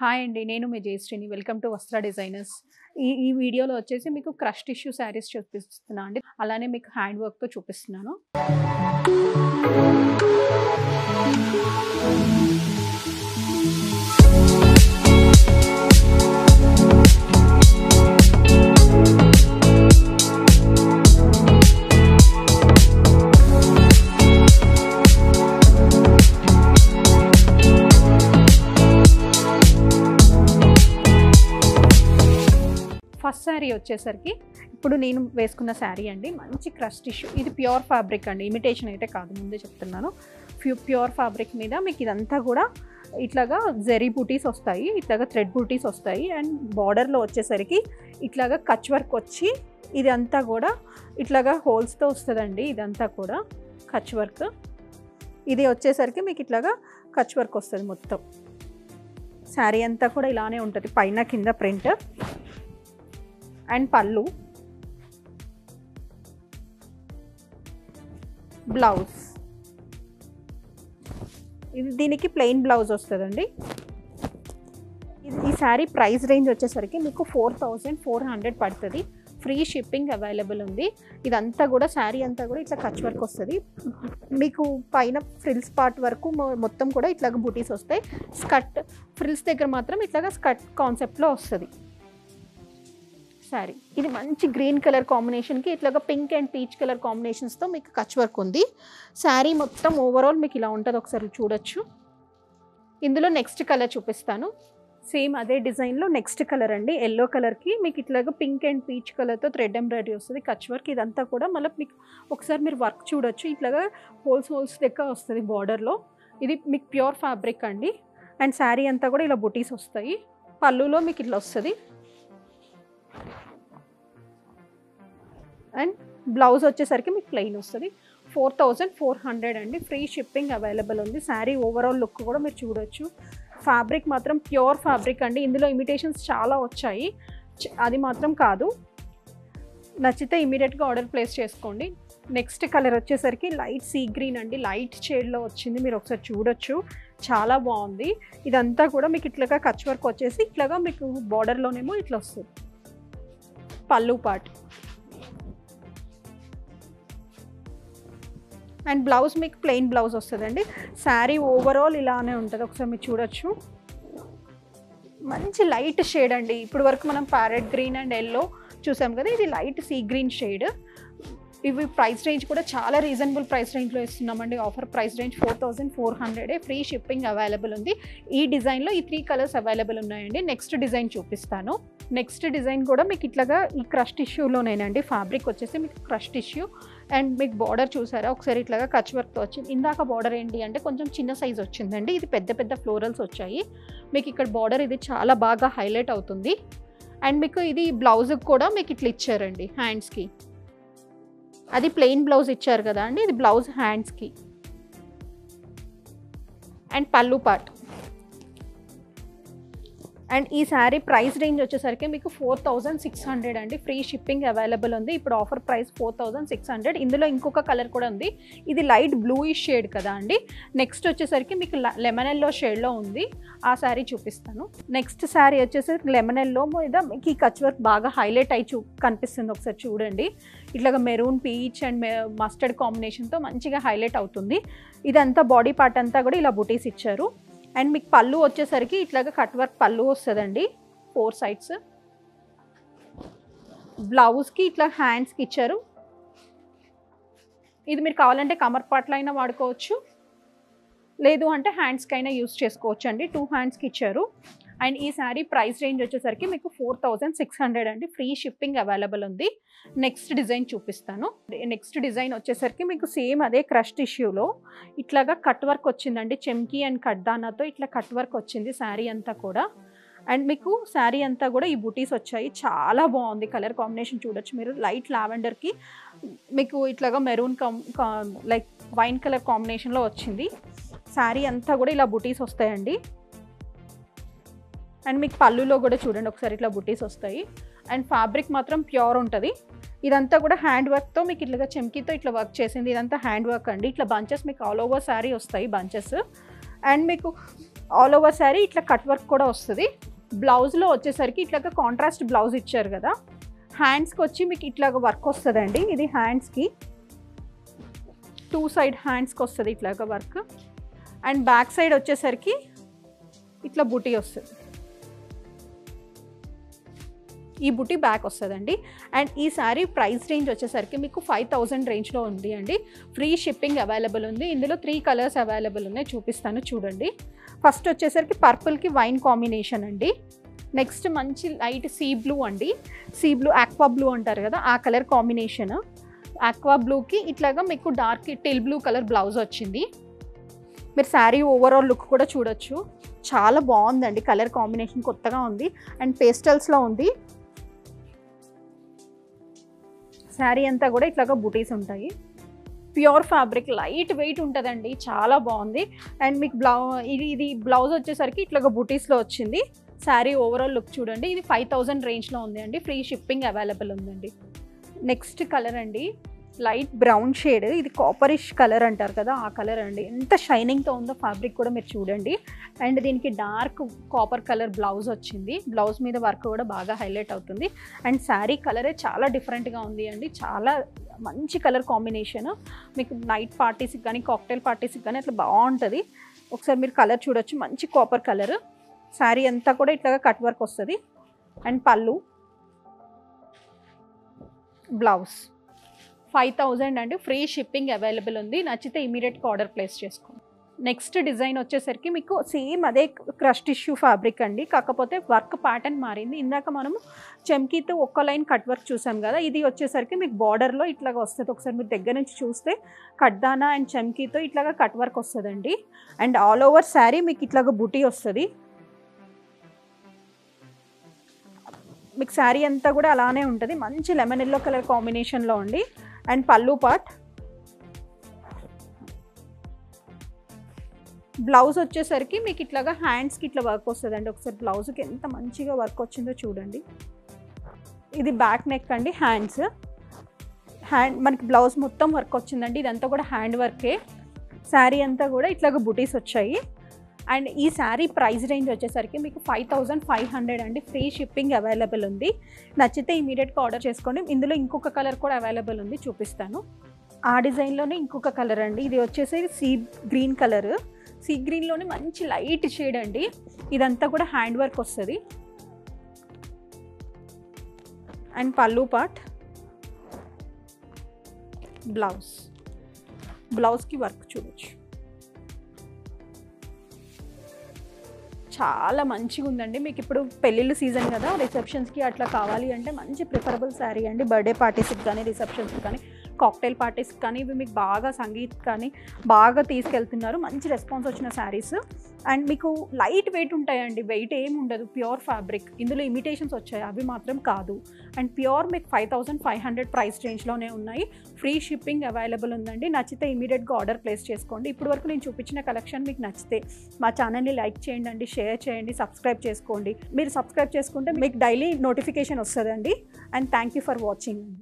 Hi అండి. నేను మీ జయశ్రీని. Welcome to వస్త్ర డిజైనర్స్. ఈ వీడియోలో వచ్చేసి మీకు క్రష్ టిష్యూ శారీస్ చూపిస్తున్నా అండి. అలానే మీకు హ్యాండ్ వర్క్తో చూపిస్తున్నాను. ఫస్ట్ శారీ వచ్చేసరికి ఇప్పుడు నేను వేసుకున్న శారీ అండి. మంచి క్రష్ టిష్యూ. ఇది ప్యూర్ ఫ్యాబ్రిక్ అండి, ఇమిటేషన్ అయితే కాదు, ముందే చెప్తున్నాను. ప్యూర్ ఫ్యాబ్రిక్ మీద మీకు ఇదంతా కూడా ఇట్లాగా జెరీ బూటీస్ వస్తాయి, ఇట్లాగా థ్రెడ్ బూటీస్ వస్తాయి. అండ్ బార్డర్లో వచ్చేసరికి ఇట్లాగా కచ్ వర్క్ వచ్చి ఇదంతా కూడా ఇట్లాగా హోల్స్తో వస్తుందండి. ఇదంతా కూడా కచ్ వర్క్. ఇది వచ్చేసరికి మీకు ఇట్లాగా కచ్ వర్క్ వస్తుంది మొత్తం. శారీ అంతా కూడా ఇలానే ఉంటుంది, పైన కింద ప్రింట్. అండ్ పళ్ళు, బ్లౌజ్, ఇది దీనికి ప్లెయిన్ బ్లౌజ్ వస్తుందండి. ఈ శారీ ప్రైస్ రేంజ్ వచ్చేసరికి మీకు 4400 పడుతుంది. ఫ్రీ షిప్పింగ్ అవైలబుల్ ఉంది. ఇదంతా కూడా శారీ అంతా కూడా ఇట్లా కచ్ వర్క్ వస్తుంది. మీకు పైన ఫ్రిల్స్ పార్ట్ వరకు మొత్తం కూడా ఇట్లాగ బూటీస్ వస్తాయి. స్కర్ట్ ఫ్రిల్స్ దగ్గర మాత్రం ఇట్లాగా స్కర్ట్ కాన్సెప్ట్లో వస్తుంది శారీ. ఇది మంచి గ్రీన్ కలర్ కాంబినేషన్కి ఇట్లాగా పింక్ అండ్ పీచ్ కలర్ కాంబినేషన్స్తో మీకు కచ్ వర్క్ ఉంది. శారీ మొత్తం ఓవరాల్ మీకు ఇలా ఉంటుంది, ఒకసారి చూడొచ్చు. ఇందులో నెక్స్ట్ కలర్ చూపిస్తాను. సేమ్ అదే డిజైన్లో నెక్స్ట్ కలర్ అండి, ఎల్లో కలర్కి మీకు ఇట్లాగా పింక్ అండ్ పీచ్ కలర్తో థ్రెడ్ ఎంబ్రాయిడరీ వస్తుంది, కచ్ వర్క్. ఇదంతా కూడా మళ్ళీ మీకు ఒకసారి మీరు వర్క్ చూడొచ్చు, ఇట్లాగా హోల్స్ లెక్క వస్తుంది బార్డర్లో. ఇది మీకు ప్యూర్ ఫ్యాబ్రిక్ అండి. అండ్ శారీ అంతా కూడా ఇలా బుటీస్ వస్తాయి. పళ్ళులో మీకు ఇట్లా వస్తుంది. అండ్ బ్లౌజ్ వచ్చేసరికి మీకు ప్లెయిన్ వస్తుంది. 4400 అండి. ఫ్రీ షిప్పింగ్ అవైలబుల్ ఉంది. శారీ ఓవరాల్ లుక్ కూడా మీరు చూడొచ్చు. ఫ్యాబ్రిక్ మాత్రం ప్యూర్ ఫ్యాబ్రిక్ అండి. ఇందులో ఇమిటేషన్స్ చాలా వచ్చాయి, అది మాత్రం కాదు. నచ్చితే ఇమీడియట్గా ఆర్డర్ ప్లేస్ చేసుకోండి. నెక్స్ట్ కలర్ వచ్చేసరికి లైట్ సీ గ్రీన్ అండి, లైట్ షేడ్లో వచ్చింది, మీరు ఒకసారి చూడొచ్చు. చాలా బాగుంది. ఇదంతా కూడా మీకు ఇట్లాగా కచ్ వర్క్ వచ్చేసి ఇట్లాగా మీకు బార్డర్లోనేమో ఇట్లా వస్తుంది. పళ్ళు పార్ట్ అండ్ బ్లౌజ్ మీకు ప్లెయిన్ బ్లౌజ్ వస్తుందండి. శారీ ఓవరాల్ ఇలానే ఉంటుంది, ఒకసారి మీరు చూడొచ్చు. మంచి లైట్ షేడ్ అండి. ఇప్పుడు వరకు మనం ప్యారెట్ గ్రీన్ అండ్ ఎల్లో చూసాం కదా, ఇది లైట్ సీ గ్రీన్ షేడ్. ఇవి ప్రైస్ రేంజ్ కూడా చాలా రీజనబుల్ ప్రైస్ రేంజ్లో ఇస్తున్నామండి. Offer price range 4400. Free shipping available ఉంది. ఈ డిజైన్లో ఈ 3 కలర్స్ అవైలబుల్ ఉన్నాయండి. నెక్స్ట్ డిజైన్ చూపిస్తాను. నెక్స్ట్ డిజైన్ కూడా మీకు ఇట్లాగా ఈ క్రష్ టిష్యూలోనేనండి. ఫ్యాబ్రిక్ వచ్చేసి మీకు క్రష్ టిష్యూ అండ్ మీకు బార్డర్ చూసారా ఒకసారి ఇట్లాగా కచ్ వర్క్తో వచ్చింది. ఇందాక బార్డర్ ఏంటి అంటే కొంచెం చిన్న సైజ్ వచ్చిందండి, ఇది పెద్ద పెద్ద ఫ్లోరల్స్ వచ్చాయి. మీకు ఇక్కడ బార్డర్ ఇది చాలా బాగా హైలైట్ అవుతుంది. అండ్ మీకు ఇది బ్లౌజ్కి కూడా మీకు ఇట్లా ఇచ్చారండి హ్యాండ్స్కి. అది ప్లెయిన్ బ్లౌజ్ ఇచ్చారు కదా అండి, ఇది బ్లౌజ్ హ్యాండ్స్కి. అండ్ పళ్ళు పార్ట్. అండ్ ఈ శారీ ప్రైస్ రేంజ్ వచ్చేసరికి మీకు 4600 అండి. ఫ్రీ షిప్పింగ్ అవైలబుల్ ఉంది. ఇప్పుడు ఆఫర్ ప్రైస్ 4600. ఇందులో ఇంకొక కలర్ కూడా ఉంది, ఇది లైట్ బ్లూయిష్ షేడ్ కదా అండి. నెక్స్ట్ వచ్చేసరికి మీకు లెమన్ ఎల్లో షేడ్లో ఉంది, ఆ శారీ చూపిస్తాను. నెక్స్ట్ శారీ వచ్చేసరికి లెమన్ ఎల్లో మీద మీకు ఈ కచ్ వర్క్ బాగా హైలైట్ అయి కనిపిస్తుంది, ఒకసారి చూడండి. ఇట్లాగా మెరూన్ పీచ్ అండ్ మస్టర్డ్ కాంబినేషన్తో మంచిగా హైలైట్ అవుతుంది. ఇదంతా బాడీ పార్ట్ అంతా కూడా ఇలా బుటీస్ ఇచ్చారు. అండ్ మీకు పళ్ళు వచ్చేసరికి ఇట్లాగా కట్ వర్క్ పళ్ళు వస్తుందండి, 4 sides. బ్లౌజ్కి ఇట్లా హ్యాండ్స్కి ఇచ్చారు. ఇది మీరు కావాలంటే కమర్ పార్ట్లో అయినా వాడుకోవచ్చు, లేదు అంటే హ్యాండ్స్కి అయినా యూస్ చేసుకోవచ్చు అండి. 2 హ్యాండ్స్కి ఇచ్చారు. అండ్ ఈ శారీ ప్రైస్ రేంజ్ వచ్చేసరికి మీకు 4600 అండి. ఫ్రీ షిప్పింగ్ అవైలబుల్ ఉంది. నెక్స్ట్ డిజైన్ చూపిస్తాను. నెక్స్ట్ డిజైన్ వచ్చేసరికి మీకు సేమ్ అదే క్రష్ టిష్యూలో ఇట్లాగా కట్ వర్క్ వచ్చిందండి. చెమ్కీ అండ్ కడ్దానాతో ఇట్లా కట్ వర్క్ వచ్చింది శారీ అంతా కూడా. అండ్ మీకు శారీ అంతా కూడా ఈ బూటీస్ వచ్చాయి. చాలా బాగుంది కలర్ కాంబినేషన్, చూడొచ్చు మీరు. లైట్ లావెండర్కి మీకు ఇట్లాగా మెరూన్ లైక్ వైన్ కలర్ కాంబినేషన్లో వచ్చింది. శారీ అంతా కూడా ఇలా బూటీస్ వస్తాయండి. అండ్ మీకు పళ్ళులో కూడా చూడండి ఒకసారి ఇట్లా బుటీస్ వస్తాయి. అండ్ ఫ్యాబ్రిక్ మాత్రం ప్యూర్ ఉంటుంది. ఇదంతా కూడా హ్యాండ్ వర్క్తో మీకు ఇట్లాగా చెమ్కీతో ఇట్లా వర్క్ చేసింది. ఇదంతా హ్యాండ్ వర్క్ అండి. ఇట్లా బంచెస్ మీకు ఆల్ ఓవర్ శారీ వస్తాయి బంచెస్. అండ్ మీకు ఆల్ ఓవర్ శారీ ఇట్లా కట్ వర్క్ కూడా వస్తుంది. బ్లౌజ్లో వచ్చేసరికి ఇట్లాగా కాంట్రాస్ట్ బ్లౌజ్ ఇచ్చారు కదా, హ్యాండ్స్కి వచ్చి మీకు ఇట్లాగా వర్క్ వస్తుందండి. ఇది హ్యాండ్స్కి 2 సైడ్ హ్యాండ్స్కి వస్తుంది ఇట్లాగా వర్క్. అండ్ బ్యాక్ సైడ్ వచ్చేసరికి ఇట్లా బుటీ వస్తుంది. ఈ బుటీ బ్యాక్ వస్తుందండి. అండ్ ఈ శారీ ప్రైస్ రేంజ్ వచ్చేసరికి మీకు 5000 రేంజ్లో ఉంది అండి. ఫ్రీ షిప్పింగ్ అవైలబుల్ ఉంది. ఇందులో 3 కలర్స్ అవైలబుల్ ఉన్నాయి, చూపిస్తాను చూడండి. ఫస్ట్ వచ్చేసరికి పర్పుల్కి వైన్ కాంబినేషన్ అండి. నెక్స్ట్ మంచి లైట్ సీ బ్లూ అండి. సీ బ్లూ, ఆక్వా బ్లూ అంటారు కదా, ఆ కలర్ కాంబినేషన్. ఆక్వా బ్లూకి ఇట్లాగా మీకు dark till blue colour blouse వచ్చింది. మీరు శారీ ఓవరాల్ లుక్ కూడా చూడొచ్చు, చాలా బాగుందండి. కలర్ కాంబినేషన్ కొత్తగా ఉంది అండ్ పేస్టల్స్లో ఉంది. శారీ అంతా కూడా ఇట్లాగా బుటీస్ ఉంటాయి. ప్యూర్ ఫ్యాబ్రిక్, లైట్ వెయిట్ ఉంటుందండి, చాలా బాగుంది. అండ్ మీకు ఇది బ్లౌజ్ వచ్చేసరికి ఇట్లాగా బుటీస్లో వచ్చింది. శారీ ఓవరాల్ లుక్ చూడండి. ఇది 5000 రేంజ్లో ఉంది అండి. ఫ్రీ షిప్పింగ్ అవైలబుల్ ఉందండి. నెక్స్ట్ కలర్ అండి, లైట్ బ్రౌన్ షేడ్. ఇది కాపరిష్ కలర్ అంటారు కదా, ఆ కలర్ అండి. ఎంత షైనింగ్తో ఉందో ఫ్యాబ్రిక్ కూడా మీరు చూడండి. అండ్ దీనికి డార్క్ కాపర్ కలర్ బ్లౌజ్ వచ్చింది. బ్లౌజ్ మీద వర్క్ కూడా బాగా హైలైట్ అవుతుంది. అండ్ శారీ కలరే చాలా డిఫరెంట్గా ఉంది అండి. చాలా మంచి కలర్ కాంబినేషన్. మీకు నైట్ పార్టీస్కి కానీ కాక్టైల్ పార్టీస్కి కానీ అట్లా బాగుంటుంది. ఒకసారి మీరు కలర్ చూడొచ్చు, మంచి కాపర్ కలర్. శారీ అంతా కూడా ఇట్లాగా కట్ వర్క్ వస్తుంది. అండ్ పళ్ళు, బ్లౌజ్. 5000 అండి. ఫ్రీ షిప్పింగ్ అవైలబుల్ ఉంది. నచ్చితే ఇమీడియట్గా ఆర్డర్ ప్లేస్ చేసుకోండి. నెక్స్ట్ డిజైన్ వచ్చేసరికి మీకు సేమ్ అదే క్రష్ టిష్యూ ఫ్యాబ్రిక్ అండి, కాకపోతే వర్క్ ప్యాటర్న్ మారింది. ఇందాక మనము చెమ్కీతో ఒక్క లైన్ కట్ వర్క్ చూసాం కదా, ఇది వచ్చేసరికి మీకు బార్డర్లో ఇట్లాగా వస్తుంది. ఒకసారి మీరు దగ్గర నుంచి చూస్తే కడ్దానా అండ్ చెమ్కీతో ఇట్లాగా కట్ వర్క్ వస్తుందండి. అండ్ ఆల్ ఓవర్ శారీ మీకు ఇట్లాగా బుటీ వస్తుంది. మీకు శారీ అంతా కూడా అలానే ఉంటుంది. మంచి లెమన్ ఎల్లో కలర్ కాంబినేషన్లో ఉంది. అండ్ పళ్ళు పార్ట్, బ్లౌజ్ వచ్చేసరికి మీకు ఇట్లాగా హ్యాండ్స్కి ఇట్లా వర్క్ వస్తుందండి. ఒకసారి బ్లౌజ్కి ఎంత మంచిగా వర్క్ వచ్చిందో చూడండి. ఇది బ్యాక్ నెక్ అండి. హ్యాండ్స్, మనకి బ్లౌజ్ మొత్తం వర్క్ వచ్చిందండి. ఇదంతా కూడా హ్యాండ్ వర్కే. శారీ అంతా కూడా ఇట్లాగా బుటీస్ వచ్చాయి. అండ్ ఈ శారీ ప్రైస్ రేంజ్ వచ్చేసరికి మీకు 5500 అండి. ఫ్రీ షిప్పింగ్ అవైలబుల్ ఉంది. నచ్చితే ఇమీడియట్గా ఆర్డర్ చేసుకోండి. ఇందులో ఇంకొక కలర్ కూడా అవైలబుల్ ఉంది, చూపిస్తాను. ఆ డిజైన్లోనే ఇంకొక కలర్ అండి. ఇది వచ్చేసి సీ గ్రీన్ కలర్. సీ గ్రీన్లోనే మంచి లైట్ షేడ్ అండి. ఇదంతా కూడా హ్యాండ్ వర్క్ వస్తుంది. అండ్ పళ్ళు పార్ట్, బ్లౌజ్కి వర్క్ చూడొచ్చు. చాలా మంచిగా ఉందండి. మీకు ఇప్పుడు పెళ్ళిళ్ళు సీజన్ కదా, రిసెప్షన్స్కి అట్లా కావాలి అంటే మంచి ప్రిఫరబుల్ శారీ అండి. బర్త్డే పార్టీస్కి కానీ రిసెప్షన్స్కి కానీ కాక్టైల్ పార్టీస్కి కానీ ఇవి మీకు బాగా సంగీత్ కానీ బాగా తీసుకెళ్తున్నారు. మంచి రెస్పాన్స్ వచ్చిన శారీస్. అండ్ మీకు లైట్ వెయిట్ ఉంటాయండి, వెయిట్ ఏమి ఉండదు. Pure fabric. ఇందులో ఇమిటేషన్స్ వచ్చాయి, అవి మాత్రం కాదు. అండ్ ప్యూర్ మీకు 5500 ప్రైస్ రేంజ్లోనే ఉన్నాయి. ఫ్రీ షిప్పింగ్ అవైలబుల్ ఉందండి. నచ్చితే ఇమీడియట్గా ఆర్డర్ ప్లేస్ చేసుకోండి. ఇప్పుడు వరకు నేను చూపించిన కలెక్షన్ మీకు నచ్చితే మా ఛానల్ని లైక్ చేయండి, షేర్ చేయండి, సబ్స్క్రైబ్ చేసుకోండి. మీరు సబ్స్క్రైబ్ చేసుకుంటే మీకు డైలీ నోటిఫికేషన్ వస్తుందండి. And thank you for watching.